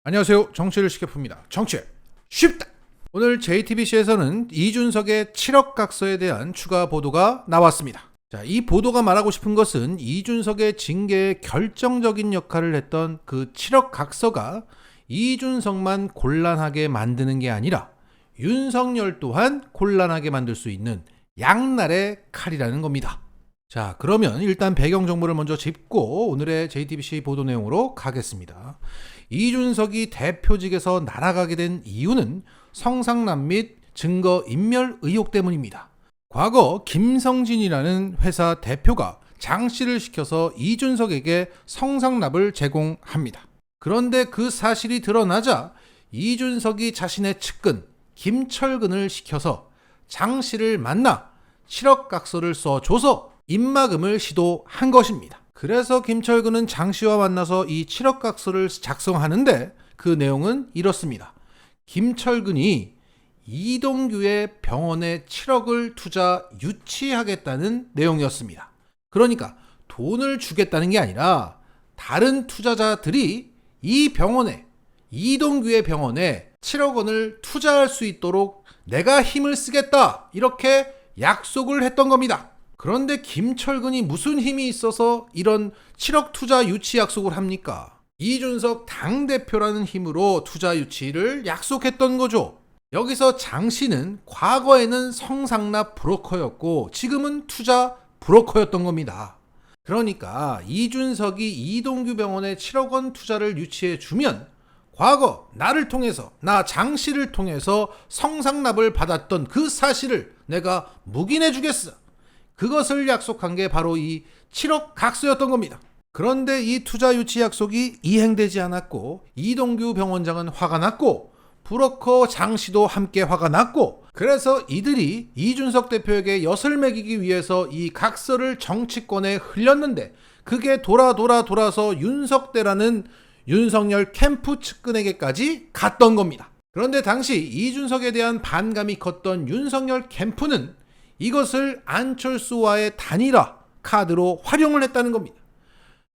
안녕하세요. 정치를 쉽게 풉니다. 정치 쉽다. 오늘 JTBC에서는 이준석의 7억 각서에 대한 추가 보도가 나왔습니다. 자, 이 보도가 말하고 싶은 것은 이준석의 징계에 결정적인 역할을 했던 그 7억 각서가 이준석만 곤란하게 만드는 게 아니라 윤석열 또한 곤란하게 만들 수 있는 양날의 칼이라는 겁니다. 자, 그러면 일단 배경 정보를 먼저 짚고 오늘의 JTBC 보도 내용으로 가겠습니다. 이준석이 대표직에서 날아가게 된 이유는 성상납 및 증거인멸 의혹 때문입니다. 과거 김성진이라는 회사 대표가 장 씨를 시켜서 이준석에게 성상납을 제공합니다. 그런데 그 사실이 드러나자 이준석이 자신의 측근 김철근을 시켜서 장 씨를 만나 7억 각서를 써줘서 입막음을 시도한 것입니다. 그래서 김철근은 장 씨와 만나서 이 7억 각서를 작성하는데 그 내용은 이렇습니다. 김철근이 이동규의 병원에 7억을 투자 유치하겠다는 내용이었습니다. 그러니까 돈을 주겠다는 게 아니라 다른 투자자들이 이 병원에, 이동규의 병원에 7억 원을 투자할 수 있도록 내가 힘을 쓰겠다, 이렇게 약속을 했던 겁니다. 그런데 김철근이 무슨 힘이 있어서 이런 7억 투자 유치 약속을 합니까? 이준석 당대표라는 힘으로 투자 유치를 약속했던 거죠. 여기서 장 씨는 과거에는 성상납 브로커였고 지금은 투자 브로커였던 겁니다. 그러니까 이준석이 이동규 병원에 7억 원 투자를 유치해 주면 과거 나를 통해서, 나 장 씨를 통해서 성상납을 받았던 그 사실을 내가 묵인해 주겠어. 그것을 약속한 게 바로 이 7억 각서였던 겁니다. 그런데 이 투자 유치 약속이 이행되지 않았고 이동규 병원장은 화가 났고 브로커 장 씨도 함께 화가 났고, 그래서 이들이 이준석 대표에게 엿을 매기기 위해서 이 각서를 정치권에 흘렸는데 그게 돌아서 윤석대라는 윤석열 캠프 측근에게까지 갔던 겁니다. 그런데 당시 이준석에 대한 반감이 컸던 윤석열 캠프는 이것을 안철수와의 단일화 카드로 활용을 했다는 겁니다.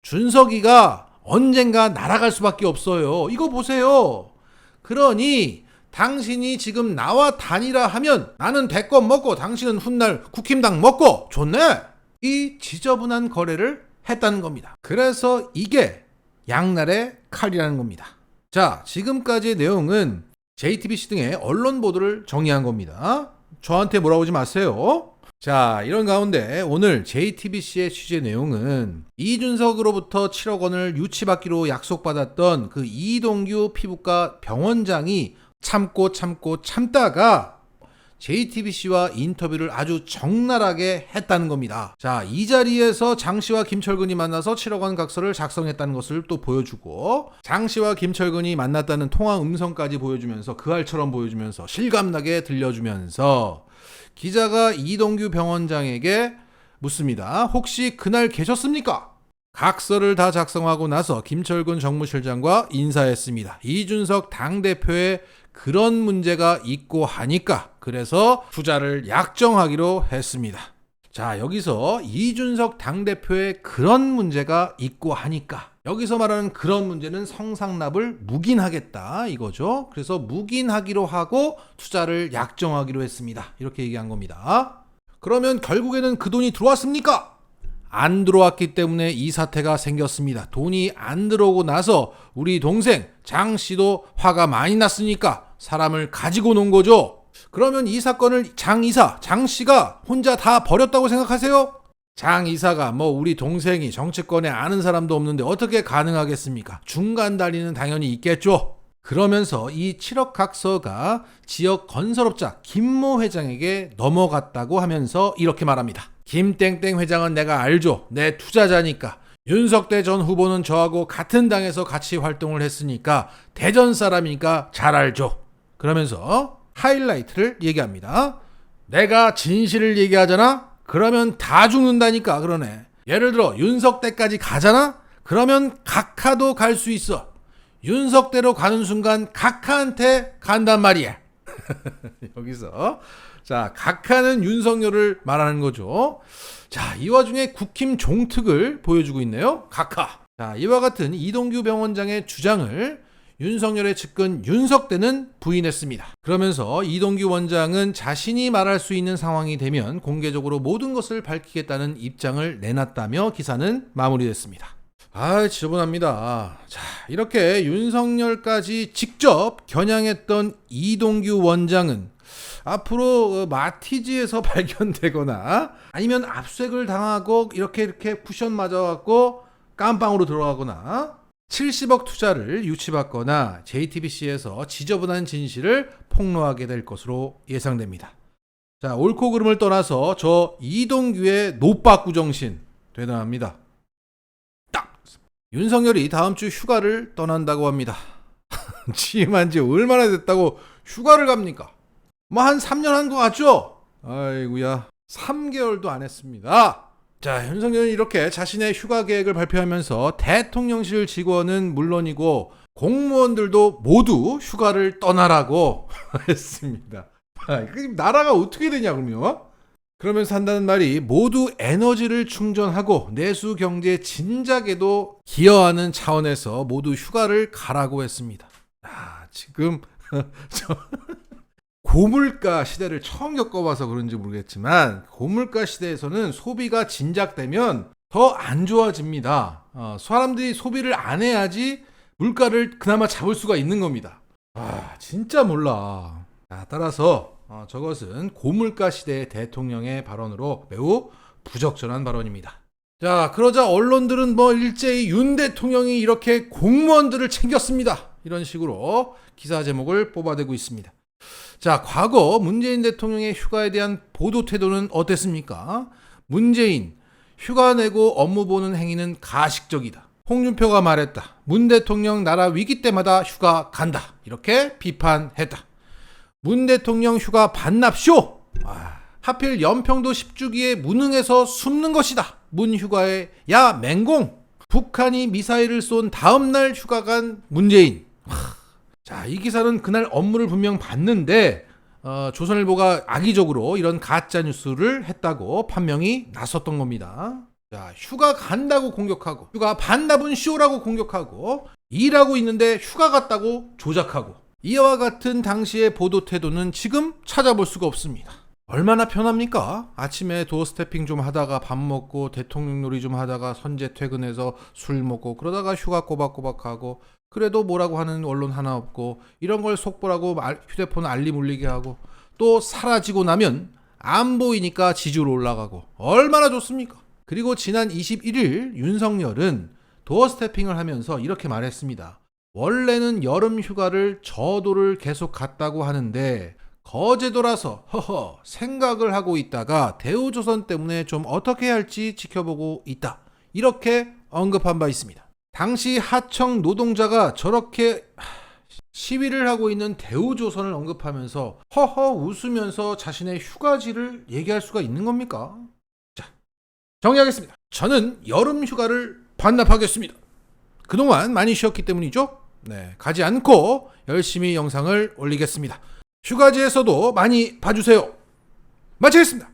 준석이가 언젠가 날아갈 수밖에 없어요. 이거 보세요. 그러니 당신이 지금 나와 단일화하면 나는 대권 먹고 당신은 훗날 국힘당 먹고 좋네. 이 지저분한 거래를 했다는 겁니다. 그래서 이게 양날의 칼이라는 겁니다. 자, 지금까지의 내용은 JTBC 등의 언론 보도를 정리한 겁니다. 저한테 뭐라고 하지 마세요. 자, 이런 가운데 오늘 JTBC의 취재 내용은 이준석으로부터 7억 원을 유치받기로 약속받았던 그 이동규 피부과 병원장이 참다가 JTBC와 인터뷰를 아주 적나라하게 했다는 겁니다. 자, 이 자리에서 장 씨와 김철근이 만나서 7억 원 각서를 작성했다는 것을 또 보여주고, 장 씨와 김철근이 만났다는 통화 음성까지 보여주면서 그할처럼 보여주면서 실감나게 들려주면서 기자가 이동규 병원장에게 묻습니다. 혹시 그날 계셨습니까? 각서를 다 작성하고 나서 김철근 정무실장과 인사했습니다. 이준석 당대표의 그런 문제가 있고 하니까 그래서 투자를 약정하기로 했습니다. 자, 여기서 이준석 당대표의 그런 문제가 있고 하니까, 여기서 말하는 그런 문제는 성상납을 묵인하겠다 이거죠. 그래서 묵인하기로 하고 투자를 약정하기로 했습니다. 이렇게 얘기한 겁니다. 그러면 결국에는 그 돈이 들어왔습니까? 안 들어왔기 때문에 이 사태가 생겼습니다. 돈이 안 들어오고 나서 우리 동생 장 씨도 화가 많이 났으니까 사람을 가지고 논 거죠. 그러면 이 사건을 장 씨가 혼자 다 벌였다고 생각하세요? 장 이사가 우리 동생이 정치권에 아는 사람도 없는데 어떻게 가능하겠습니까? 중간 다리는 당연히 있겠죠. 그러면서 이 7억 각서가 지역 건설업자 김모 회장에게 넘어갔다고 하면서 이렇게 말합니다. 김땡땡 회장은 내가 알죠. 내 투자자니까. 윤석대 전 후보는 저하고 같은 당에서 같이 활동을 했으니까 대전 사람이니까 잘 알죠. 그러면서 하이라이트를 얘기합니다. 내가 진실을 얘기하잖아? 그러면 다 죽는다니까 그러네. 예를 들어 윤석대까지 가잖아? 그러면 각하도 갈 수 있어. 윤석대로 가는 순간 각하한테 간단 말이야. 여기서 자, 각하는 윤석열을 말하는 거죠. 자, 이 와중에 국힘 종특을 보여주고 있네요. 각하. 자, 이와 같은 이동규 병원장의 주장을 윤석열의 측근 윤석대는 부인했습니다. 그러면서 이동규 원장은 자신이 말할 수 있는 상황이 되면 공개적으로 모든 것을 밝히겠다는 입장을 내놨다며 기사는 마무리됐습니다. 지저분합니다. 자, 이렇게 윤석열까지 직접 겨냥했던 이동규 원장은 앞으로 마티즈에서 발견되거나 아니면 압수색을 당하고 이렇게 쿠션 맞아갖고 깜빵으로 들어가거나 70억 투자를 유치받거나 JTBC에서 지저분한 진실을 폭로하게 될 것으로 예상됩니다. 자, 옳고 그름을 떠나서 저 이동규의 노빠꾸 정신 대단합니다. 딱! 윤석열이 다음 주 휴가를 떠난다고 합니다. 취임한 지 얼마나 됐다고 휴가를 갑니까? 한 3년 한 거 같죠? 아이고야, 3개월도 안 했습니다. 자, 윤석열은 이렇게 자신의 휴가 계획을 발표하면서 대통령실 직원은 물론이고 공무원들도 모두 휴가를 떠나라고 했습니다. 나라가 어떻게 되냐 그러면? 그러면서 한다는 말이 모두 에너지를 충전하고 내수 경제 진작에도 기여하는 차원에서 모두 휴가를 가라고 했습니다. 지금 고물가 시대를 처음 겪어봐서 그런지 모르겠지만 고물가 시대에서는 소비가 진작되면 더 안 좋아집니다. 사람들이 소비를 안 해야지 물가를 그나마 잡을 수가 있는 겁니다. 진짜 몰라. 따라서 저것은 고물가 시대의 대통령의 발언으로 매우 부적절한 발언입니다. 자, 그러자 언론들은 일제히 윤 대통령이 이렇게 공무원들을 챙겼습니다. 이런 식으로 기사 제목을 뽑아대고 있습니다. 자, 과거 문재인 대통령의 휴가에 대한 보도 태도는 어땠습니까? 문재인, 휴가 내고 업무 보는 행위는 가식적이다. 홍준표가 말했다. 문 대통령 나라 위기 때마다 휴가 간다. 이렇게 비판했다. 문 대통령 휴가 반납쇼! 하필 연평도 10주기에 무능해서 숨는 것이다. 문 휴가에 야 맹공! 북한이 미사일을 쏜 다음날 휴가 간 문재인. 자, 이 기사는 그날 업무를 분명 봤는데 조선일보가 악의적으로 이런 가짜 뉴스를 했다고 판명이 났었던 겁니다. 자, 휴가 간다고 공격하고 휴가 반납은 쇼라고 공격하고 일하고 있는데 휴가 갔다고 조작하고 이와 같은 당시의 보도 태도는 지금 찾아볼 수가 없습니다. 얼마나 편합니까? 아침에 도어 스태핑 좀 하다가 밥 먹고 대통령 놀이 좀 하다가 선제 퇴근해서 술 먹고 그러다가 휴가 꼬박꼬박하고 그래도 뭐라고 하는 언론 하나 없고 이런 걸 속보라고 휴대폰 알림 울리게 하고 또 사라지고 나면 안 보이니까 지지로 올라가고 얼마나 좋습니까? 그리고 지난 21일 윤석열은 도어 스태핑을 하면서 이렇게 말했습니다. 원래는 여름 휴가를 저도를 계속 갔다고 하는데 거제도라서 생각을 하고 있다가 대우조선 때문에 좀 어떻게 해야 할지 지켜보고 있다. 이렇게 언급한 바 있습니다. 당시 하청 노동자가 저렇게 시위를 하고 있는 대우조선을 언급하면서 웃으면서 자신의 휴가지를 얘기할 수가 있는 겁니까? 자, 정리하겠습니다. 저는 여름 휴가를 반납하겠습니다. 그동안 많이 쉬었기 때문이죠. 네, 가지 않고 열심히 영상을 올리겠습니다. 휴가지에서도 많이 봐주세요. 마치겠습니다.